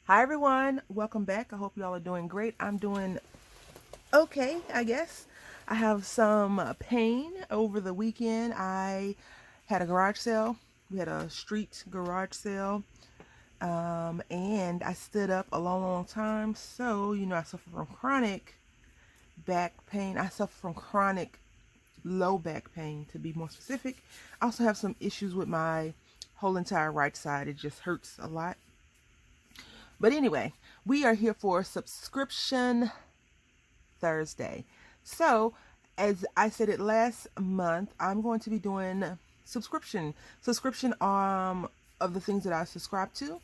Hi everyone, welcome back. I hope y'all are doing great. I'm doing okay, I guess. I have some pain over the weekend. I had a garage sale. We had a street garage sale. And I stood up a long time. So, I suffer from chronic back pain. I suffer from chronic low back pain, to be more specific. I also have some issues with my whole entire right side. It just hurts a lot. But anyway, we are here for Subscription Thursday. So, as I said it last month, I'm going to be doing subscription of the things that I subscribe to.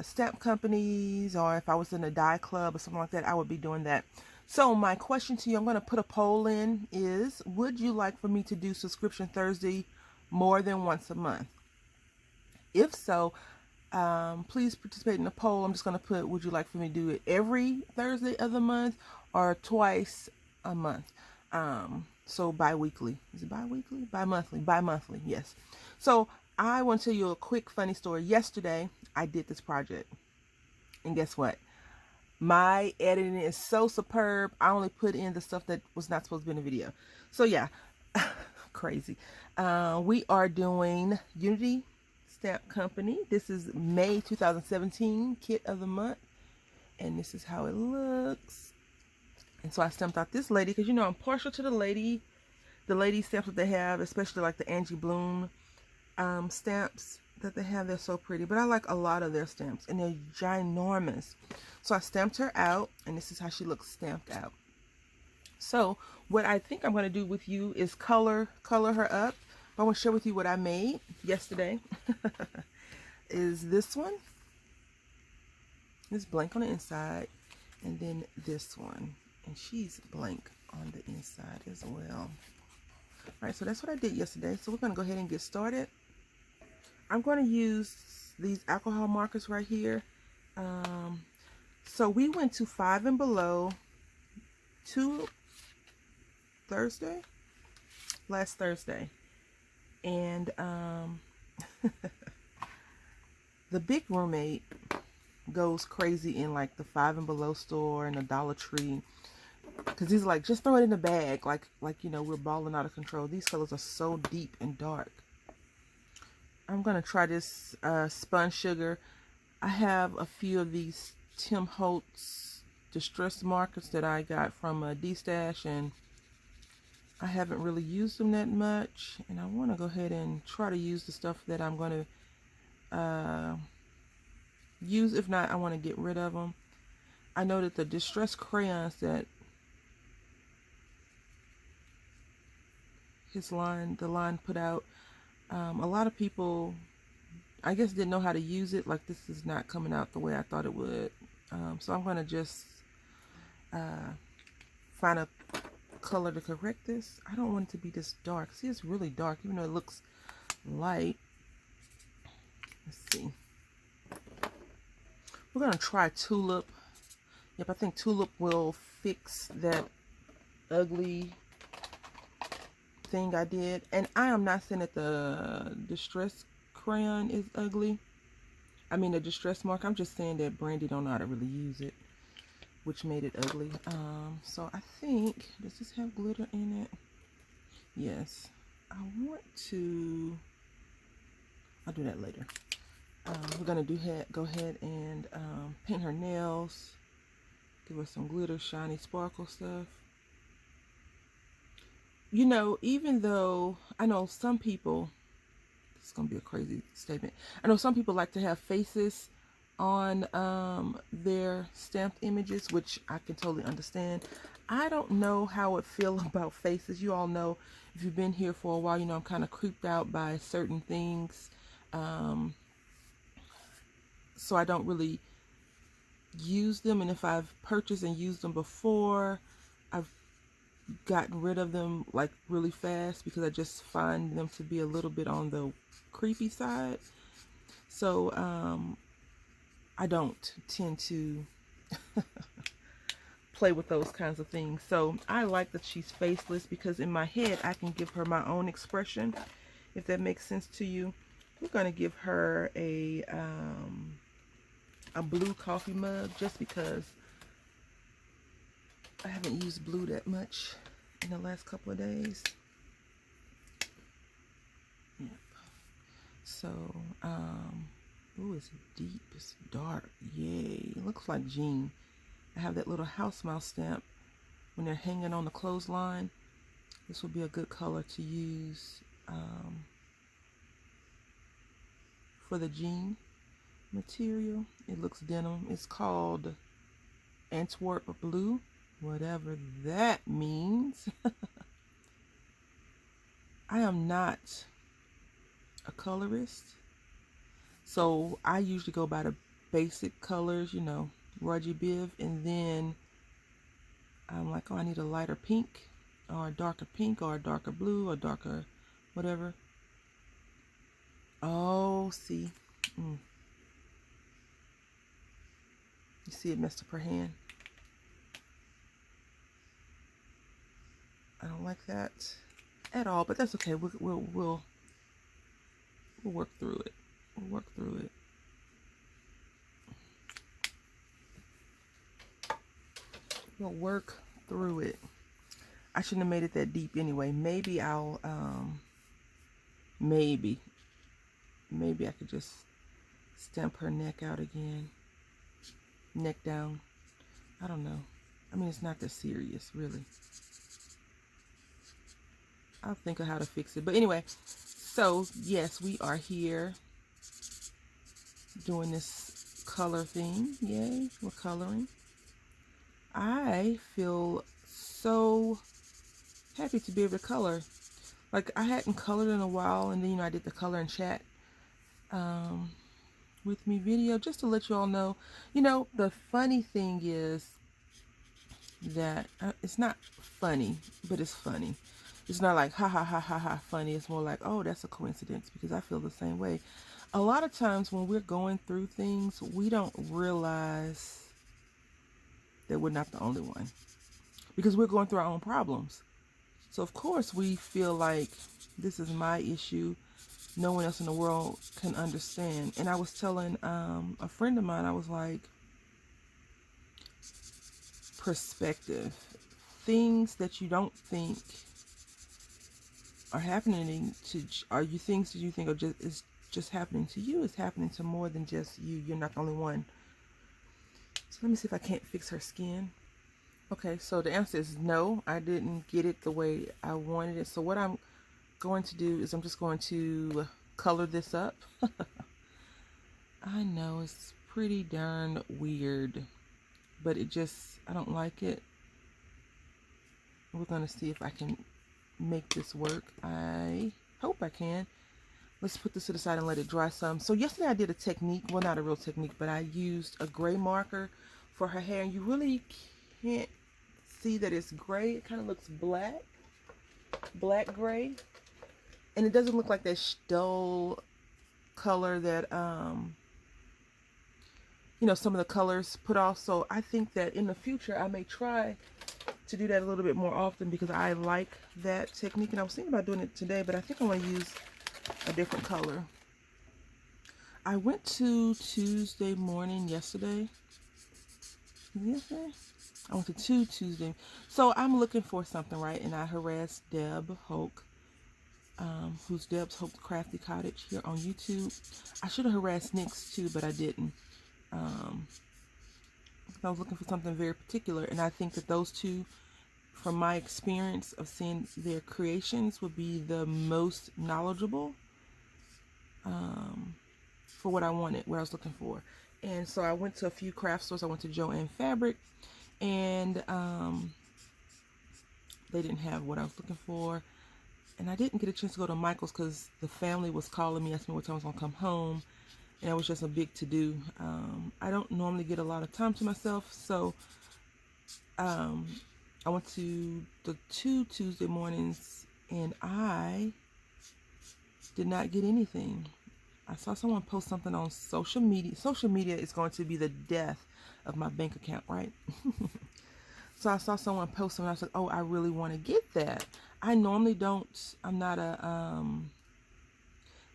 Stamp companies, or if I was in a die club or something like that, I would be doing that. So my question to you, I'm going to put a poll in, is would you like for me to do Subscription Thursday more than once a month? If so, please participate in the poll. I'm just going to put, would you like for me to do it every Thursday of the month or twice a month? So bi-weekly. Is it bi-weekly? Bi-monthly, yes. So I want to tell you a quick funny story. Yesterday, I did this project. And guess what? My editing is so superb. I only put in the stuff that was not supposed to be in the video. So yeah, crazy. We are doing Unity Stamp Company. This is May 2017 kit of the month, and this is how it looks. And so I stamped out this lady because I'm partial to the lady stamps that they have, especially like the Angie Bloom stamps that they have. They're so pretty, but I like a lot of their stamps, and they're ginormous. So I stamped her out, and this is how she looks stamped out. So what I think I'm going to do with you is color her up. I want to share with you what I made yesterday. Is this one. This blank on the inside, and then this one, and she's blank on the inside as well. All right, so that's what I did yesterday. So we're going to go ahead and get started. I'm going to use these alcohol markers right here. So we went to 5 and Below last Thursday. And the big roommate goes crazy in like the 5 and Below store and the Dollar Tree, because he's like, just throw it in the bag, like we're balling out of control. These colors are so deep and dark. I'm gonna try this spun sugar. I have a few of these Tim Holtz distress markers that I got from D-Stash, and I haven't really used them that much, and I want to go ahead and try to use the stuff that I'm going to use. If not, I want to get rid of them. I know that the distress crayons that the line put out, a lot of people, I guess, didn't know how to use it. Like, this is not coming out the way I thought it would. So I'm going to just find a color to correct this. I don't want it to be this dark. See, it's really dark, even though it looks light. Let's see. We're going to try Tulip. Yep, I think Tulip will fix that ugly thing I did. And I am not saying that the distress crayon is ugly. I mean the distress mark. I'm just saying that Brandy don't know how to really use it, which made it ugly. So I think, does this have glitter in it? Yes. I want to, I'll do that later. We're gonna go ahead and paint her nails, give her some glitter, shiny sparkle stuff. Even though I know some people, it's gonna be a crazy statement, I know some people like to have faces on their stamped images, which I can totally understand. I don't know how I feel about faces. You all know, if you've been here for a while, I'm kind of creeped out by certain things. So I don't really use them, and if I've purchased and used them before, I've gotten rid of them like really fast because I just find them to be a little bit on the creepy side. So I don't tend to play with those kinds of things. So I like that she's faceless, because in my head I can give her my own expression, if that makes sense to you. We're going to give her a a blue coffee mug just because I haven't used blue that much in the last couple of days. Yep. So, ooh, it's deep, it's dark. Yay. It looks like jean. I have that little house mouse stamp when they're hanging on the clothesline. This would be a good color to use for the jean material. It looks denim. It's called Antwerp Blue, whatever that means. I am not a colorist, so I usually go by the basic colors, you know, Rudgy Biv, and then I'm like, oh, I need a lighter pink or a darker pink or a darker blue or darker whatever. Oh, see. You see it messed up her hand. I don't like that at all, but that's okay. We'll work through it. We'll work through it. We'll work through it. I shouldn't have made it that deep anyway. Maybe I'll maybe I could just stamp her neck out again. Neck down. I don't know. I mean, it's not that serious, really. I'll think of how to fix it. But anyway, so yes, we are here doing this color thing. Yay, we're coloring. I feel so happy to be able to color. Like, I hadn't colored in a while, and then, you know, I did the color and chat with me video just to let you all know. You know, the funny thing is that it's not funny, but it's funny. It's not like ha ha ha ha ha funny. It's more like, oh, that's a coincidence, because I feel the same way. A lot of times when we're going through things, we don't realize that we're not the only one, because we're going through our own problems. So of course we feel like this is my issue. No one else in the world can understand. And I was telling a friend of mine, I was like, perspective. Things that you don't think are happening to, are you things that you think are just happening to you? It's happening to more than just you. You're not the only one. So let me see if I can't fix her skin. Okay, so the answer is no, I didn't get it the way I wanted it. So what I'm going to do is I'm just going to color this up. I know it's pretty darn weird, but it just, I don't like it. We're going to see if I can make this work. I hope I can. Let's put this to the side and let it dry some. So yesterday I did a technique, well, not a real technique, but I used a gray marker for her hair, and you really can't see that it's gray. It kind of looks black gray, and it doesn't look like that dull color that you know, some of the colors put off. So I think that in the future I may try to do that a little bit more often, because I like that technique, and I was thinking about doing it today, but I think I'm going to use a different color. I went to Tuesday morning yesterday. I went to Tuesday. So I'm looking for something, right? And I harassed Deb Hoke, who's Deb's Hope Crafty Cottage here on YouTube. I should have harassed Nyx too, but I didn't. I was looking for something very particular, and I think that those two, from my experience of seeing their creations, would be the most knowledgeable for what I wanted, what I was looking for. And so I went to a few craft stores. I went to Joann Fabric, and they didn't have what I was looking for. And I didn't get a chance to go to Michael's because the family was calling me, asking me what time I was going to come home. And it was just a big to-do. I don't normally get a lot of time to myself, so I went to the 2 Tuesday mornings, and I did not get anything. I saw someone post something on social media. Social media is going to be the death of my bank account, right? So I saw someone post something, and I was like, oh, I really want to get that. I normally don't, I'm not a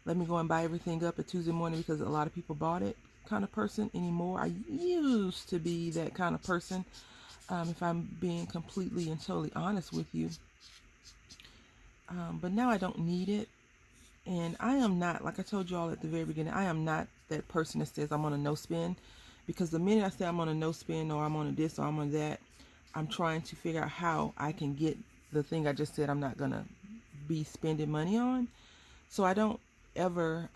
let me go and buy everything up at Tuesday morning because a lot of people bought it kind of person anymore. I used to be that kind of person, if I'm being completely and totally honest with you. But now I don't need it. And I am not, like I told you all at the very beginning, I am not that person that says I'm on a no spend. Because the minute I say I'm on a no spend, or I'm on a this, or I'm on that, I'm trying to figure out how I can get the thing I just said I'm not going to be spending money on. So I don't ever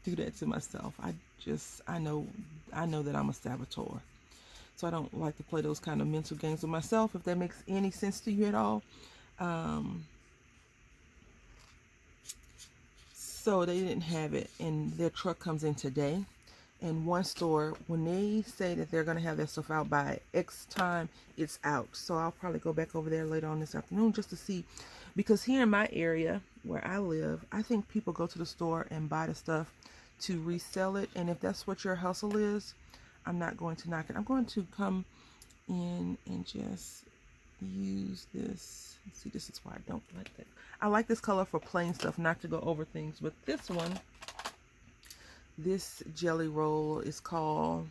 do that to myself. I know that I'm a saboteur. So I don't like to play those kind of mental games with myself, if that makes any sense to you at all. So they didn't have it, and their truck comes in today. And one store, when they say that they're going to have their stuff out by X time, it's out. So I'll probably go back over there later on this afternoon just to see. Because here in my area where I live, I think people go to the store and buy the stuff to resell it. And if that's what your hustle is, I'm not going to knock it. I'm going to come in and just use this. See, this is why I don't like that. I like this color for plain stuff, not to go over things. But this one, this jelly roll is called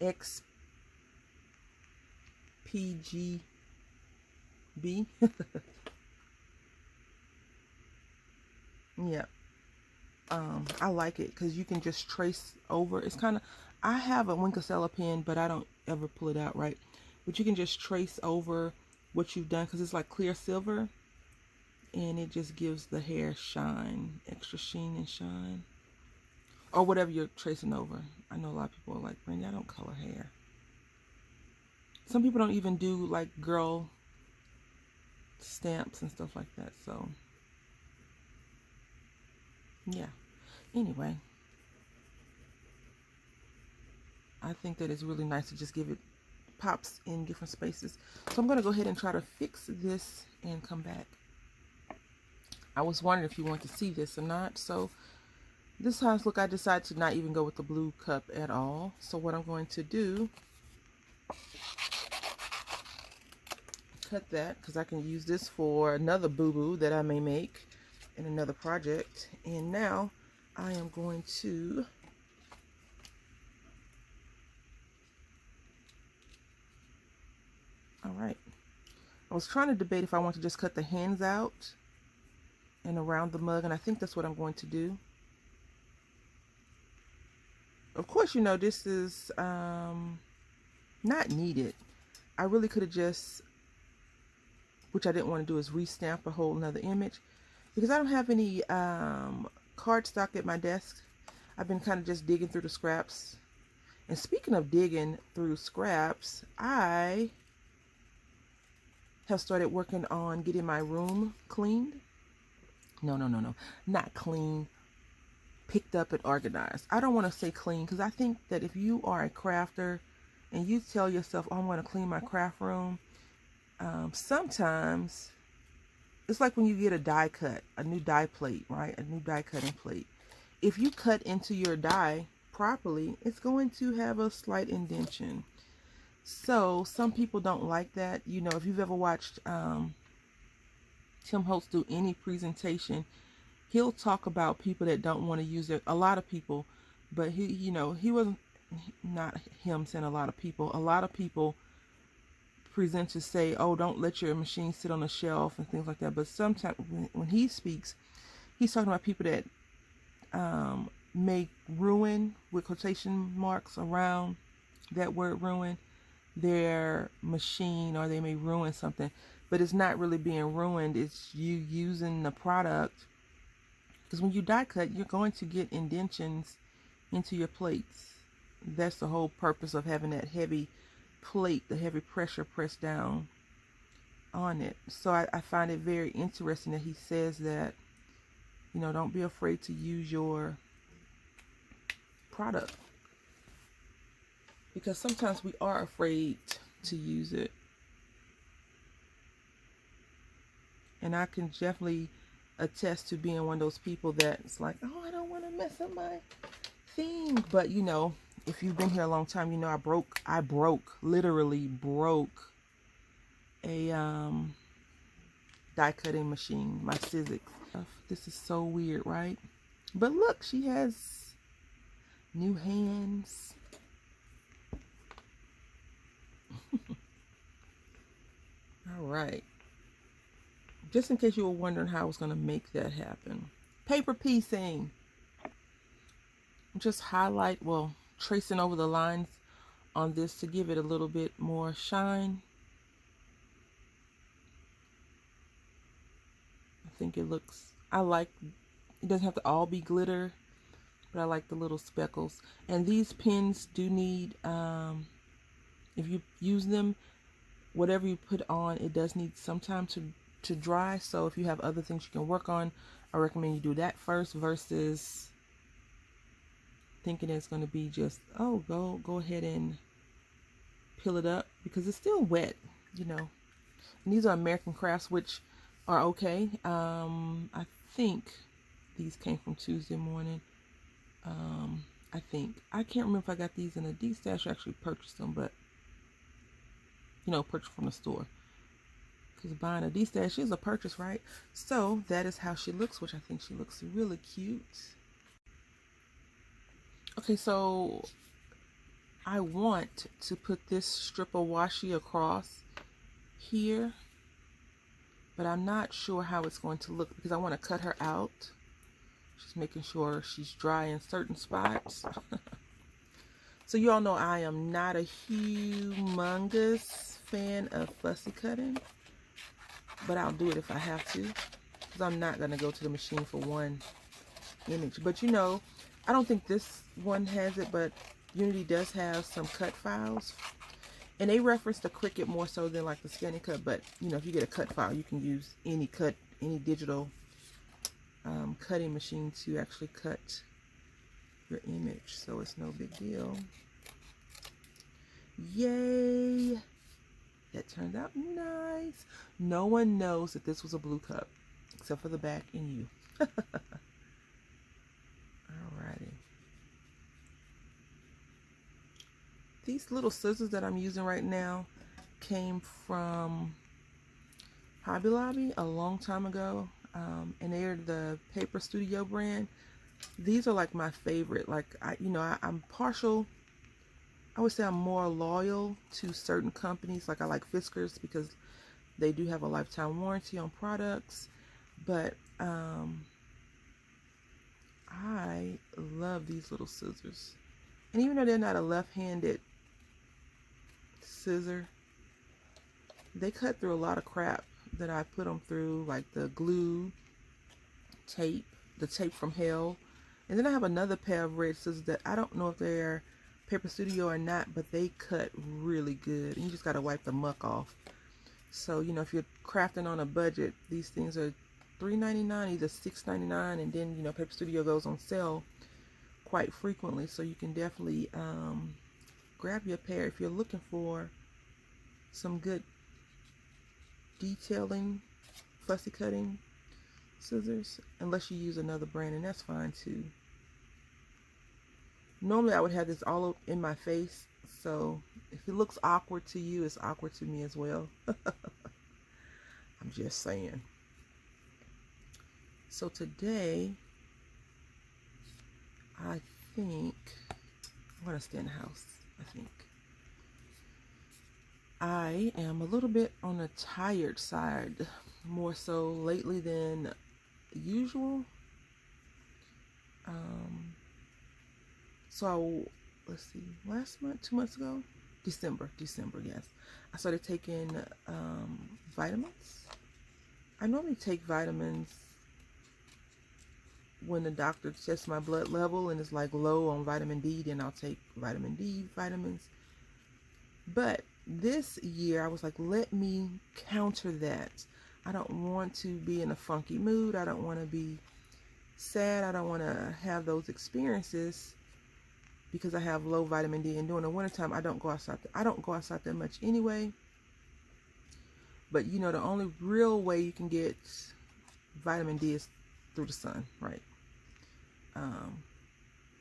XPGB. Yeah. I like it because you can just trace over. It's kind of, I have a Winkleseller pen, but I don't ever pull it out, right? But you can just trace over what you've done because it's like clear silver. And it just gives the hair shine, extra sheen and shine. Or whatever you're tracing over. I know a lot of people are like, Brandy, I don't color hair. Some people don't even do like girl stamps and stuff like that. So, yeah. Anyway. I think that it's really nice to just give it pops in different spaces. So I'm going to go ahead and try to fix this and come back. I was wondering if you want to see this or not. So this house, look, I decided to not even go with the blue cup at all. So what I'm going to do, cut that because I can use this for another boo-boo that I may make in another project. And now I am going to all right. I was trying to debate if I want to just cut the hands out and around the mug, and I think that's what I'm going to do. Of course, you know, this is not needed. I really could have just, which I didn't want to do, is restamp a whole nother image because I don't have any cardstock at my desk. I've been kind of just digging through the scraps. And speaking of digging through scraps, I have started working on getting my room cleaned. No, not clean, picked up and organized. I don't want to say clean because I think that if you are a crafter and you tell yourself, oh, I'm going to clean my craft room, sometimes it's like when you get a die cut, a new die plate, right? A new die cutting plate. If you cut into your die properly, it's going to have a slight indentation. So some people don't like that. You know, if you've ever watched Tim Holtz do any presentation, he'll talk about people that don't want to use it. A lot of people, but he, you know, he wasn't, not him saying a lot of people. A lot of people present to say, oh, don't let your machine sit on a shelf and things like that. But sometimes when he speaks, he's talking about people that may ruin, with quotation marks around that word ruin, their machine, or they may ruin something, but it's not really being ruined. It's you using the product, because when you die cut, you're going to get indentions into your plates. That's the whole purpose of having that heavy plate, the heavy pressure pressed down on it. So I find it very interesting that he says that, you know, don't be afraid to use your product, because sometimes we are afraid to use it. And I can definitely attest to being one of those people that's like, oh, I don't want to mess up my thing. But you know, if you've been here a long time, you know I literally broke a die cutting machine, my Sizzix. This is so weird, right? But look, she has new hands. All right. Just in case you were wondering how I was going to make that happen. Paper piecing. Just highlight, well, tracing over the lines on this to give it a little bit more shine. I think it looks, it doesn't have to all be glitter, but I like the little speckles. And these pens do need, if you use them, whatever you put on, it does need some time to dry. So if you have other things you can work on, I recommend you do that first versus thinking it's going to be just, oh, go ahead and peel it up, because it's still wet, you know. And these are American Crafts, which are okay. I think these came from Tuesday Morning. I think. I can't remember if I got these in a D-stash or actually purchased them, but, you know, purchased from the store. Because buying a D-stash is a purchase, right? So that is how she looks, which I think she looks really cute. Okay, so I want to put this strip of washi across here, but I'm not sure how it's going to look because I want to cut her out. Just making sure she's dry in certain spots. So you all know I am not a humongous fan of fussy cutting, but I'll do it if I have to, because I'm not going to go to the machine for one image. But you know, I don't think this one has it, but Unity does have some cut files, and they reference the Cricut more so than like the Scanning Cut. But you know, if you get a cut file, you can use any digital cutting machine to actually cut your image, so it's no big deal. Yay! That turned out nice. No one knows that this was a blue cup except for the back and you. Alrighty. These little scissors that I'm using right now came from Hobby Lobby a long time ago, and they're the Paper Studio brand. These are like my favorite. Like I'm partial. I would say I'm more loyal to certain companies. Like I like Fiskars because they do have a lifetime warranty on products, but I love these little scissors. And even though they're not a left-handed scissor, they cut through a lot of crap that I put them through, like the glue, tape, the tape from hell. And then I have another pair of red scissors that I don't know if they're Paper Studio or not, but they cut really good. And you just got to wipe the muck off. So, you know, if you're crafting on a budget, these things are $3.99, either $6.99, and then, you know, Paper Studio goes on sale quite frequently, so you can definitely grab your pair if you're looking for some good detailing, fussy cutting scissors, unless you use another brand, and that's fine too. Normally I would have this all up in my face, so if it looks awkward to you, it's awkward to me as well. I'm just saying. So today, I think I'm going to stay in the house. I think I am a little bit on the tired side, more so lately than usual. So let's see, last month, 2 months ago, December, yes, I started taking vitamins. I normally take vitamins when the doctor tests my blood level and it's like low on vitamin D, then I'll take vitamin D vitamins. But this year I was like, let me counter that. I don't want to be in a funky mood. I don't want to be sad. I don't want to have those experiences because I have low vitamin D. And during the wintertime, I don't go outside. I don't go outside that much anyway. But you know, the only real way you can get vitamin D is through the sun, right?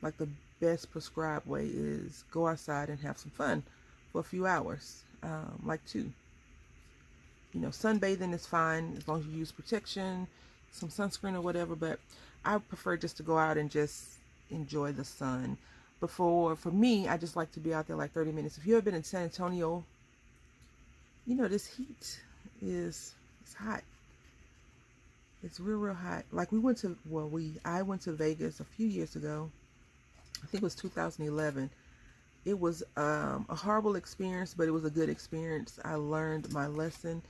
Like the best prescribed way is go outside and have some fun for a few hours, like 2. You know, sunbathing is fine as long as you use protection, some sunscreen or whatever, but I prefer just to go out and just enjoy the sun. But for me, I just like to be out there like 30 minutes. If you ever been in San Antonio, you know this heat is, it's hot. It's real hot. Like we went to, well, I went to Vegas a few years ago. I think it was 2011. It was a horrible experience, but it was a good experience. I learned my lesson.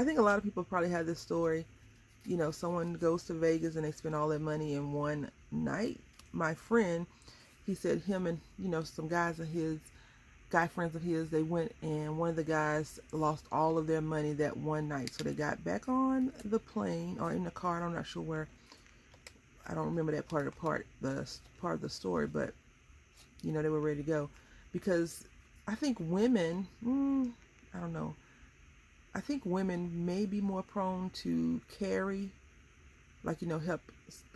I think a lot of people probably have this story. You know, someone goes to Vegas and they spend all their money in one night. My friend, he said him and, you know, some guys of his, guy friends of his, they went and one of the guys lost all of their money that one night. So they got back on the plane or in the car. I'm not sure where. I don't remember that part of the story, but you know, they were ready to go. Because I think women, I don't know. I think women may be more prone to carry, like, you know, help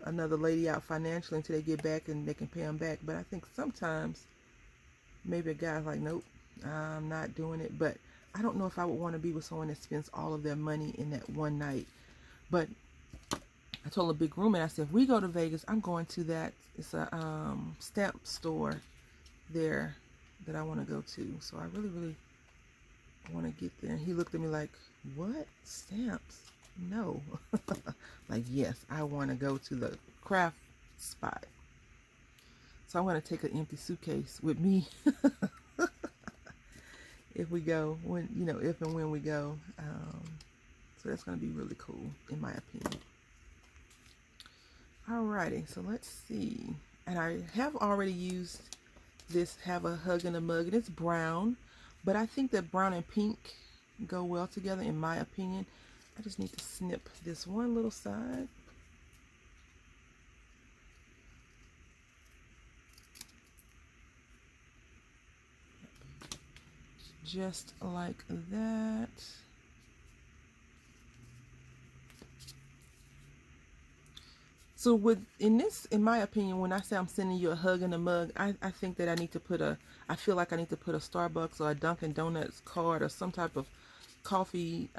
another lady out financially until they get back and they can pay them back. But I think sometimes maybe a guy's like, nope, I'm not doing it. But I don't know if I would want to be with someone that spends all of their money in that one night. But I told a big roommate, I said, if we go to Vegas, I'm going to that. It's a stamp store there that I want to go to. So I really want to get there. And he looked at me like, what? Stamps? No. Like, yes, I want to go to the craft spot. So I'm going to take an empty suitcase with me if we go, when, you know, if and when we go. So that's going to be really cool, in my opinion. Alrighty, so let's see. And I have already used this Have a Hug in a Mug, and it's brown, but I think that brown and pink go well together, in my opinion. I just need to snip this one little side. Just like that. So in my opinion, when I say I'm sending you a hug in a mug, I think that I need to put I feel like I need to put a Starbucks or a Dunkin' Donuts card or some type of coffee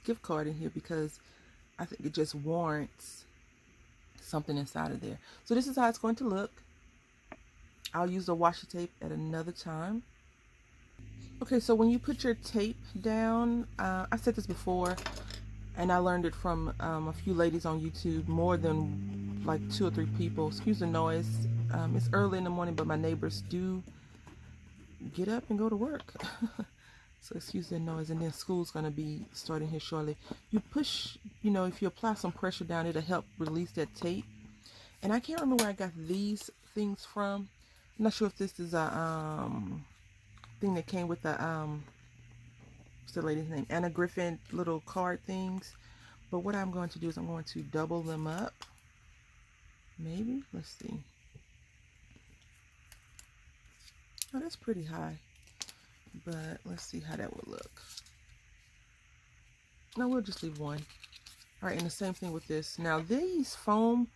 gift card in here, because I think it just warrants something inside of there. So this is how it's going to look. I'll use the washi tape at another time. Okay, so when you put your tape down, I said this before, and I learned it from a few ladies on YouTube, more than like 2 or 3 people. Excuse the noise. It's early in the morning, but my neighbors do get up and go to work. So excuse the noise. And then school's going to be starting here shortly. You push, you know, if you apply some pressure down, it'll help release that tape. And I can't remember where I got these things from. I'm not sure if this is a thing that came with the what's the lady's name? Anna Griffin little card things. But what I'm going to do is I'm going to double them up. Maybe. Let's see. Oh, that's pretty high. But let's see how that would look. No, we'll just leave one. All right, and the same thing with this. Now these foam,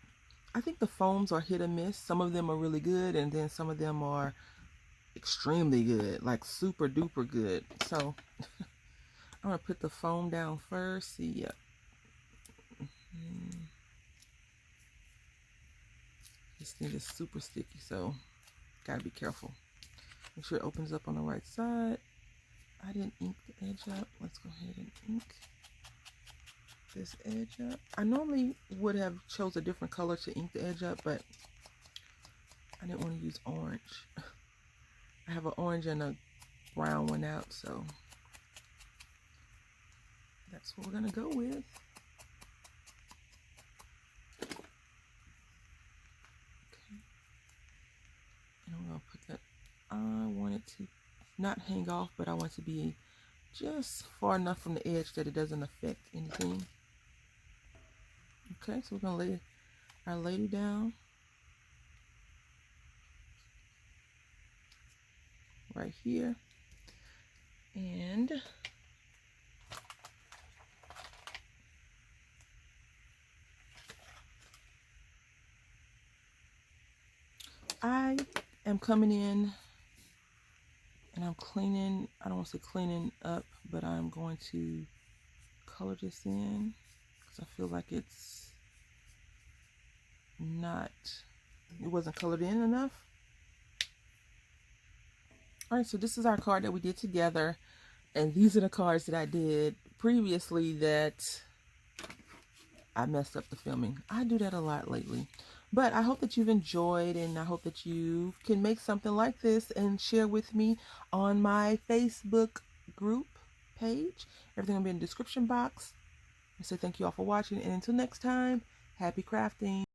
I think the foams are hit or miss. Some of them are really good, and then some of them are extremely good, like super duper good. So I'm gonna put the foam down first. See, yep. This thing is super sticky, so gotta be careful. Make sure it opens up on the right side. I didn't ink the edge up. Let's go ahead and ink this edge up. I normally would have chose a different color to ink the edge up, but I didn't want to use orange. I have an orange and a brown one out, so that's what we're gonna go with. Okay. And I'm gonna put that, I want it to not hang off, but I want it to be just far enough from the edge that it doesn't affect anything. Okay, so we're gonna lay our lady down right here, and I am coming in And I'm cleaning, I don't want to say cleaning up, but I'm going to color this in because I feel like it wasn't colored in enough. All right, so this is our card that we did together. And these are the cards that I did previously that I messed up the filming. I do that a lot lately. But I hope that you've enjoyed, and I hope that you can make something like this and share with me on my Facebook group page. Everything will be in the description box. I say thank you all for watching, and until next time, happy crafting.